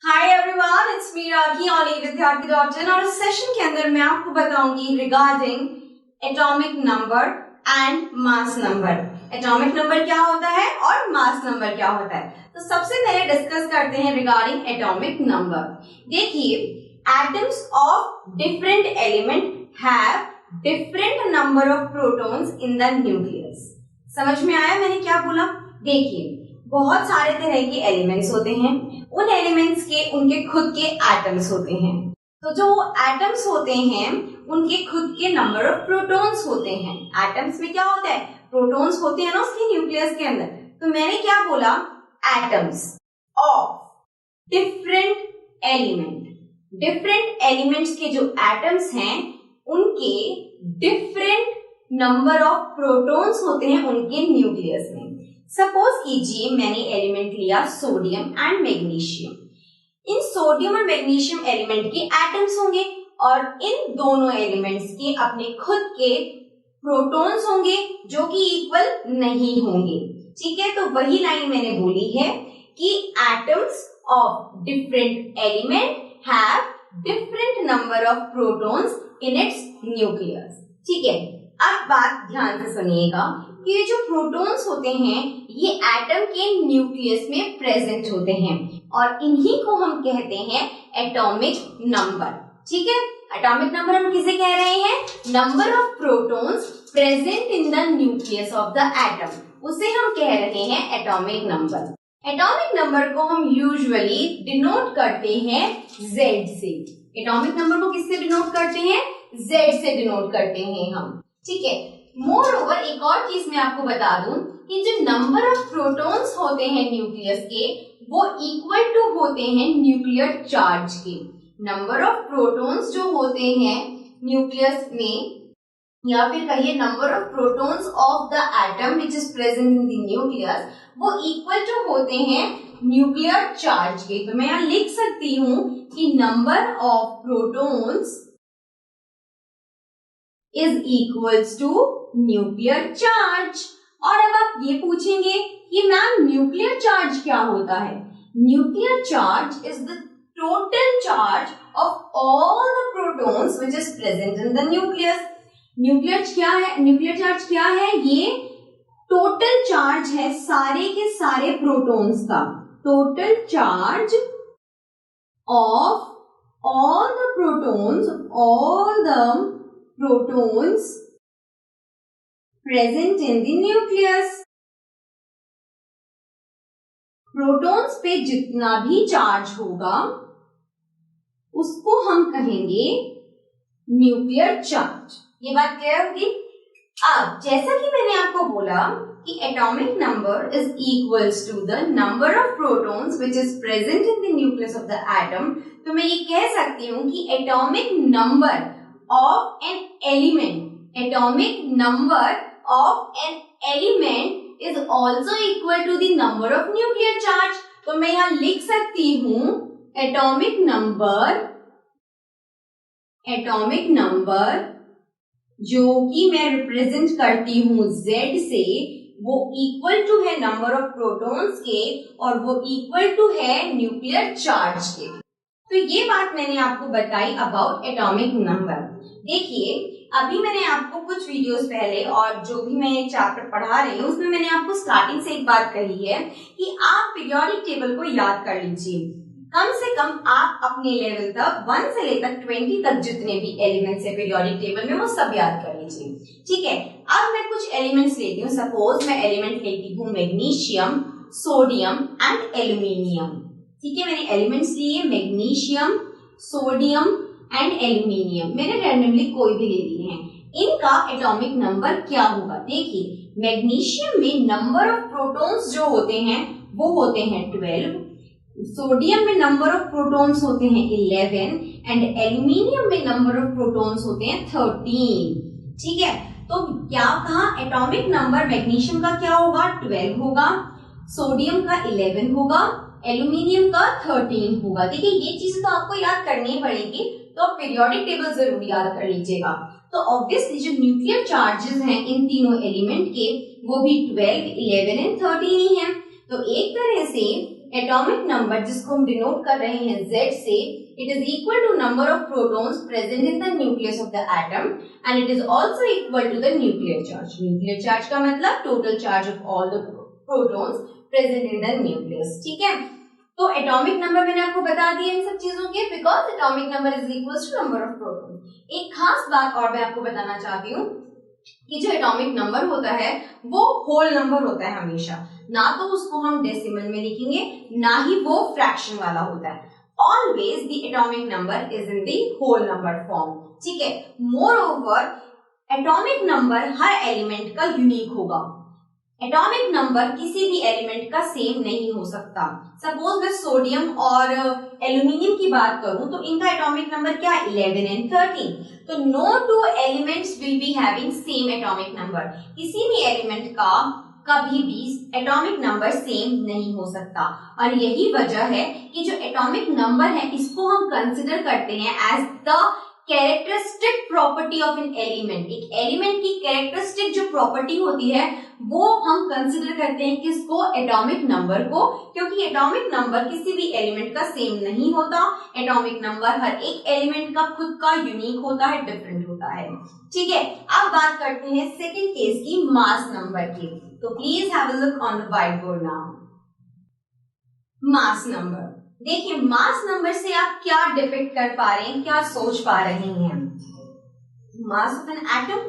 Hi everyone, it's me Rakhi on विद्यार्थी.in और इस सेशन के अंदर मैं आपको बताऊंगी regarding atomic number and mass number. Atomic number क्या होता है और मास नंबर क्या होता है। तो सबसे पहले डिस्कस करते हैं रिगार्डिंग एटॉमिक नंबर। देखिए, atoms of different element have different number of protons in the nucleus. समझ में आया मैंने क्या बोला? देखिए, बहुत सारे तरह के एलिमेंट्स होते हैं, उन एलिमेंट्स के उनके खुद के एटम्स होते हैं। तो जो एटम्स होते हैं उनके खुद के नंबर ऑफ प्रोटॉन्स होते हैं। एटम्स में क्या होता है? प्रोटॉन्स होते हैं ना उसके न्यूक्लियस के अंदर। तो मैंने क्या बोला? Atoms of different element. Different elements के जो एटम्स हैं उनके डिफरेंट नंबर ऑफ प्रोटॉन्स होते हैं उनके न्यूक्लियस में। सपोज कीजिए मैंने एलिमेंट लिया sodium and magnesium. In sodium और मैग्नीशियम एलिमेंट के एटम्स होंगे और इन दोनों एलिमेंट्स के अपने खुद के प्रोटॉन्स होंगे जो कि इक्वल नहीं होंगे। ठीक है, तो वही लाइन मैंने बोली है कि atoms of different element have different number of protons in its nucleus. ठीक है, अब बात ध्यान से सुनिएगा कि ये जो प्रोटॉन्स होते हैं ये एटम के न्यूक्लियस में प्रेजेंट होते हैं और इन्हीं को हम कहते हैं एटॉमिक नंबर। ठीक है, एटॉमिक नंबर हम किसे कह रहे हैं? Number of protons present in the nucleus of the atom, उसे हम कह रहे हैं एटॉमिक नंबर। एटॉमिक नंबर को हम यूजुअली डिनोट करते हैं Z से। एटॉमिक नंबर को किससे डिनोट करते हैं? Z से डिनोट करते हैं हम। ठीक है, मोर ओवर एक और चीज मैं आपको बता दूं कि जो नंबर ऑफ प्रोटॉन्स होते हैं न्यूक्लियस के वो इक्वल टू होते हैं न्यूक्लियर चार्ज के। नंबर ऑफ प्रोटॉन्स जो होते हैं न्यूक्लियस में, या फिर कहिए number of protons of the atom which is present in the nucleus, वो इक्वल टू होते हैं न्यूक्लियर चार्ज के। तो मैं यहाँ लिख सकती हूँ कि number of protons is equals to nuclear charge. और अब आप ये पूछेंगे कि मैम न्यूक्लियर चार्ज क्या होता है? Nuclear charge is the total charge of all the protons which is present in the nucleus. Nuclear क्या है? न्यूक्लियर चार्ज क्या है? ये टोटल चार्ज है सारे के सारे प्रोटॉन्स का। Total charge of all the protons, all the protons present in the nucleus। Protons पे जितना भी चार्ज होगा उसको हम कहेंगे न्यूक्लियर चार्ज। ये बात क्लियर होगी? अब जैसा कि मैंने आपको बोला कि atomic number is equals to the number of protons which is present in the nucleus of the atom, तो मैं ये कह सकती हूँ कि atomic number of an element, atomic number of an element is also equal to the number of nuclear charge। तो मैं यहाँ लिख सकती हूँ atomic number जो कि मैं रिप्रेजेंट करती हूँ Z से, वो इक्वल टू है नंबर ऑफ प्रोटॉन्स के और वो इक्वल टू है न्यूक्लियर चार्ज के। तो ये बात मैंने आपको बताई अबाउट एटॉमिक नंबर। देखिए, अभी मैंने आपको कुछ वीडियोस पहले और जो भी मैं चैप्टर पढ़ा रही हूँ उसमें मैंने आपको स्टार्टिंग से एक बात कही है कि आप पीरियोडिक टेबल को याद कर लीजिए। कम से कम आप अपने लेवल तक 1 से लेकर 20 तक जितने भी एलिमेंट्स है पीरियोडिक टेबल में वो सब याद कर लीजिए। ठीक है, अब मैं कुछ एलिमेंट्स लेती हूँ। सपोज मैं एलिमेंट लेती हूँ मैग्नीशियम, सोडियम एंड एल्यूमिनियम। ठीक है, मैंने एलिमेंट्स लिए मैग्नीशियम, सोडियम एंड एल्यूमिनियम। मैंने रैंडमली कोई भी ले लिए हैं। इनका एटॉमिक नंबर क्या होगा? देखिए, मैग्नीशियम में नंबर ऑफ प्रोटॉन्स जो होते हैं वो होते हैं 12, सोडियम में नंबर ऑफ प्रोटॉन्स होते हैं 11 एंड एल्यूमिनियम में नंबर ऑफ प्रोटॉन्स होते हैं 13। ठीक है, तो क्या कहा? एटॉमिक नंबर मैग्नीशियम का क्या होगा? 12 होगा, सोडियम का 11 होगा, एल्यूमिनियम का 13 होगा। देखिए, ये चीज तो आपको याद करनी ही पड़ेगी, तो आप पीरियोडिक टेबल जरूर याद कर लीजिएगा। तो ऑब्वियसली जो न्यूक्लियर चार्जेस हैं इन तीनों एलिमेंट के वो भी 12, 11 एंड 13 ही हैं। तो एक तरह से एटॉमिक नंबर जिसको हम डिनोट कर रहे हैं Z से, it is equal to number of protons present in the nucleus of the atom and it is also equal to the nuclear charge. Nuclear charge का मतलब total charge of all the protons present in the nucleus. ठीक है, तो atomic number मैंने आपको बता दिया इन सब चीजों के, because atomic number is equal to number of proton. एक खास बात और मैं आपको बताना चाहती हूँ कि जो एटॉमिक नंबर होता है वो होल नंबर होता है हमेशा, ना तो उसको हम डेसिमल में लिखेंगे ना ही वो फ्रैक्शन वाला होता है। Always the atomic number is in the whole number form. ठीक है, मोर ओवर एटॉमिक नंबर हर एलिमेंट का यूनिक होगा। एटॉमिक नंबर किसी भी एलिमेंट का सेम नहीं हो सकता। सपोज मैं सोडियम और एल्यूमिनियम की बात करूं तो इनका एटॉमिक नंबर क्या है, 11 एंड 13। तो no two elements will be having same atomic number. किसी भी एलिमेंट का कभी भी एटॉमिक नंबर सेम नहीं हो सकता, और यही वजह है कि जो एटॉमिक नंबर है इसको हम कंसिडर करते हैं as the characteristic property of an element. एक एलिमेंट की कैरेक्टरिस्टिक जो प्रॉपर्टी होती है वो हम कंसिडर करते हैं किसको, एटॉमिक नंबर को, क्योंकि एटॉमिक नंबर किसी भी एलिमेंट का सेम नहीं होता। एटॉमिक नंबर हर एक एलिमेंट का खुद का यूनिक होता है, डिफरेंट होता है। ठीक है, अब बात करते हैं सेकेंड केस की, मास नंबर की। तो please have a look on the white board now. Mass number, देखिए मास नंबर से आप क्या डिपिक्ट कर पा रहे हैं, क्या सोच पा रहे हैं। मास of an atom,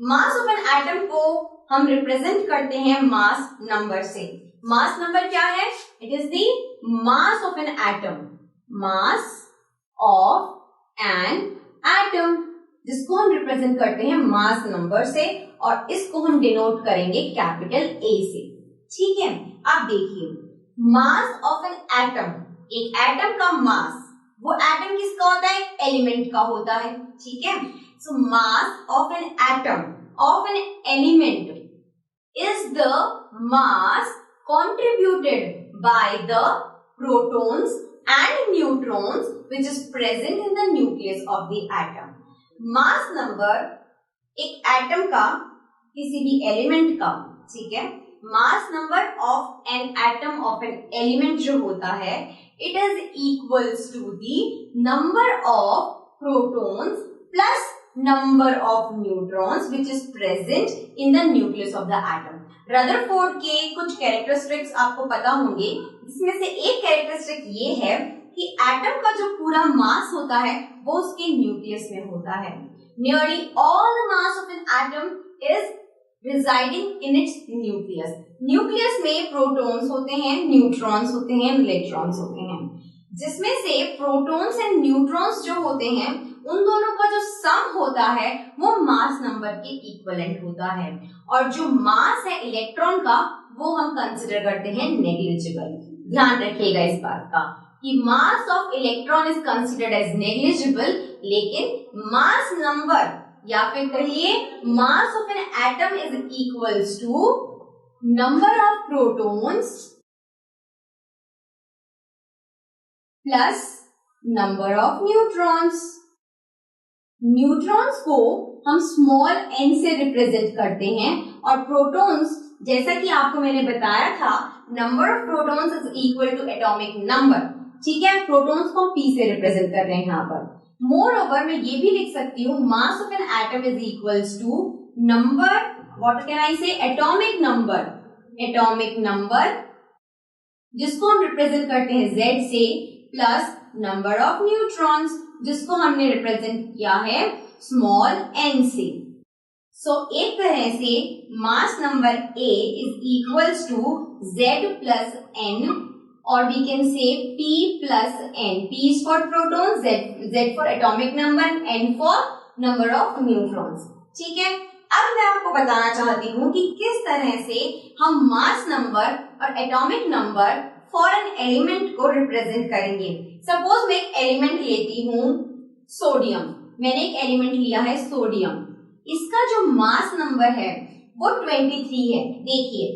mass of an atom को हम रिप्रेजेंट करते हैं मास नंबर से। मास नंबर क्या है, it is the mass of an atom, mass of an atom, जिसको हम रिप्रेजेंट करते हैं मास नंबर से, और इसको हम डिनोट करेंगे कैपिटल ए से। ठीक है, आप देखिए मास ऑफ एन एटम, एक एटम का मास, वो एटम किसका होता है, एलिमेंट का होता है। ठीक है, so mass of an atom of an element is the mass contributed by the protons and neutrons which is present in the nucleus of the atom. mass number एक एटम का, किसी भी एलिमेंट का, ठीक है, mass number of an atom of an element जो होता है, it is equals to the number of protons plus number of neutrons which is present in the nucleus of the atom. Rutherford के कुछ characteristics आपको पता होंगे, जिसमें से एक कैरेक्टरिस्टिक ये है कि एटम का जो पूरा मास होता है वो उसके न्यूक्लियस में होता है। Nearly all the mass of an atom is residing in its nucleus. Nucleus में प्रोटॉन्स होते हैं, न्यूट्रॉन्स होते हैं, इलेक्ट्रॉन्स होते हैं, जिसमें से प्रोटॉन्स एंड न्यूट्रॉन्स जो होते हैं उन दोनों का जो सम होता है वो मास नंबर के इक्विवेलेंट होता है, और जो मास है इलेक्ट्रॉन का वो हम कंसिडर करते हैं नेग्लिजिबल। ध्यान रखिएगा इस बात का कि mass of electron is considered as negligible, लेकिन मास नंबर या फिर कहिए mass of an atom is equals to number of protons plus number of neutrons. Neutrons को हम स्मॉल n से रिप्रेजेंट करते हैं, और प्रोटॉन्स, जैसा कि आपको मैंने बताया था, number of protons is equal to atomic number. ठीक है, प्रोटॉन्स को हम p से रिप्रेजेंट कर रहे हैं यहाँ पर। मोर ओवर मैं ये भी लिख सकती हूँ mass of an atom is equals to number, what can I say, atomic number, atomic number जिसको हम रिप्रेजेंट करते हैं z से, प्लस नंबर ऑफ न्यूट्रॉन्स जिसको हमने रिप्रेजेंट किया है स्मॉल n से। सो एक तरह से mass number A is equals to Z plus n, और we can say P plus n। P is for proton, Z for atomic number, n for number of neutrons. ठीक है, अब मैं आपको बताना चाहती हूँ कि किस तरह से हम मास नंबर और atomic number for an element को रिप्रेजेंट करेंगे। सपोज मैं एक एलिमेंट लेती हूँ सोडियम, मैंने एक एलिमेंट लिया है सोडियम, इसका जो मास नंबर है वो 23 है। देखिए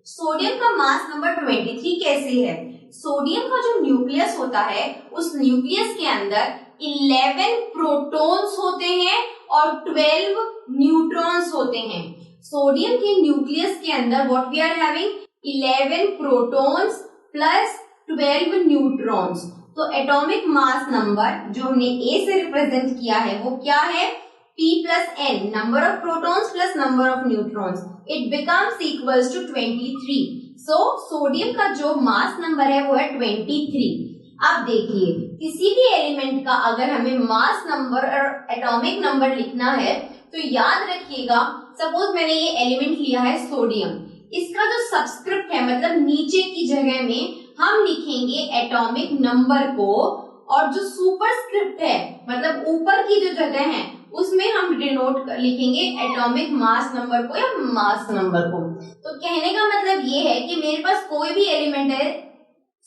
सोडियम का मास नंबर 23 कैसे है, सोडियम का जो न्यूक्लियस होता है उस न्यूक्लियस के अंदर 11 प्रोटॉन्स होते हैं और 12 न्यूट्रॉन्स होते हैं। सोडियम के न्यूक्लियस के अंदर what we are having 11 protons plus 12 neutrons. तो एटॉमिक मास नंबर जो हमने ए से रिप्रेजेंट किया है वो क्या है, P plus N, number of protons plus number of neutrons. It becomes equals to 23. So sodium का जो मास नंबर है वो है 23. अब देखिए किसी भी एलिमेंट का अगर हमें मास नंबर और एटॉमिक नंबर लिखना है तो याद रखिएगा, सपोज मैंने ये एलिमेंट लिया है सोडियम, इसका जो सबस्क्रिप्ट है मतलब नीचे की जगह में हम लिखेंगे एटॉमिक नंबर को, और जो सुपरस्क्रिप्ट है मतलब ऊपर की जो जगह है उसमें हम डिनोट लिखेंगे एटॉमिक मास नंबर को या मास नंबर को। तो कहने का मतलब ये है कि मेरे पास कोई भी एलिमेंट है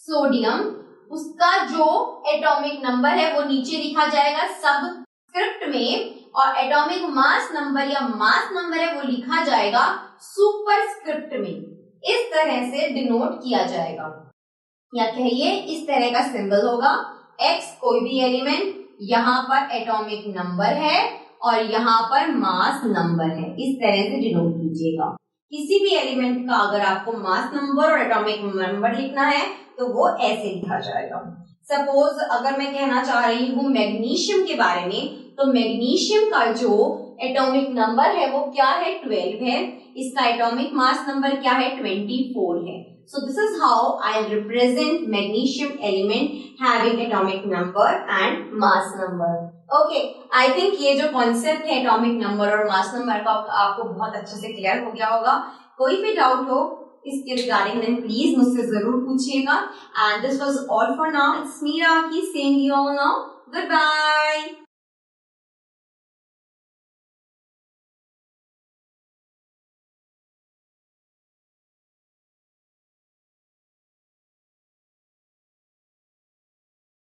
सोडियम, उसका जो एटॉमिक नंबर है वो नीचे लिखा जाएगा सबस्क्रिप्ट में, और एटॉमिक मास नंबर या मास नंबर है वो लिखा जाएगा सुपरस्क्रिप्ट में। इस तरह से डिनोट किया जाएगा, या कहिए इस तरह का सिंबल होगा। एक्स कोई भी एलिमेंट, यहाँ पर एटॉमिक नंबर है और यहाँ पर मास नंबर है, इस तरह से डिनोट कीजिएगा। किसी भी एलिमेंट का अगर आपको मास नंबर और एटॉमिक नंबर लिखना है तो वो ऐसे लिखा जाएगा। सपोज अगर मैं कहना चाह रही हूँ मैग्नीशियम के बारे में, तो मैग्नीशियम का जो एटॉमिक नंबर है वो क्या है, 12 है, इसका एटॉमिक मास नंबर क्या है, 24 है। So this is how I'll represent magnesium element having atomic number and mass number. Okay, I think ये जो concept है atomic number और mass number का आपको बहुत अच्छे से क्लियर हो गया होगा। कोई भी डाउट हो इसके रिगार्डिंग देन प्लीज मुझसे जरूर पूछिएगा। And this was all for now. It's me Raki saying you all now. Goodbye.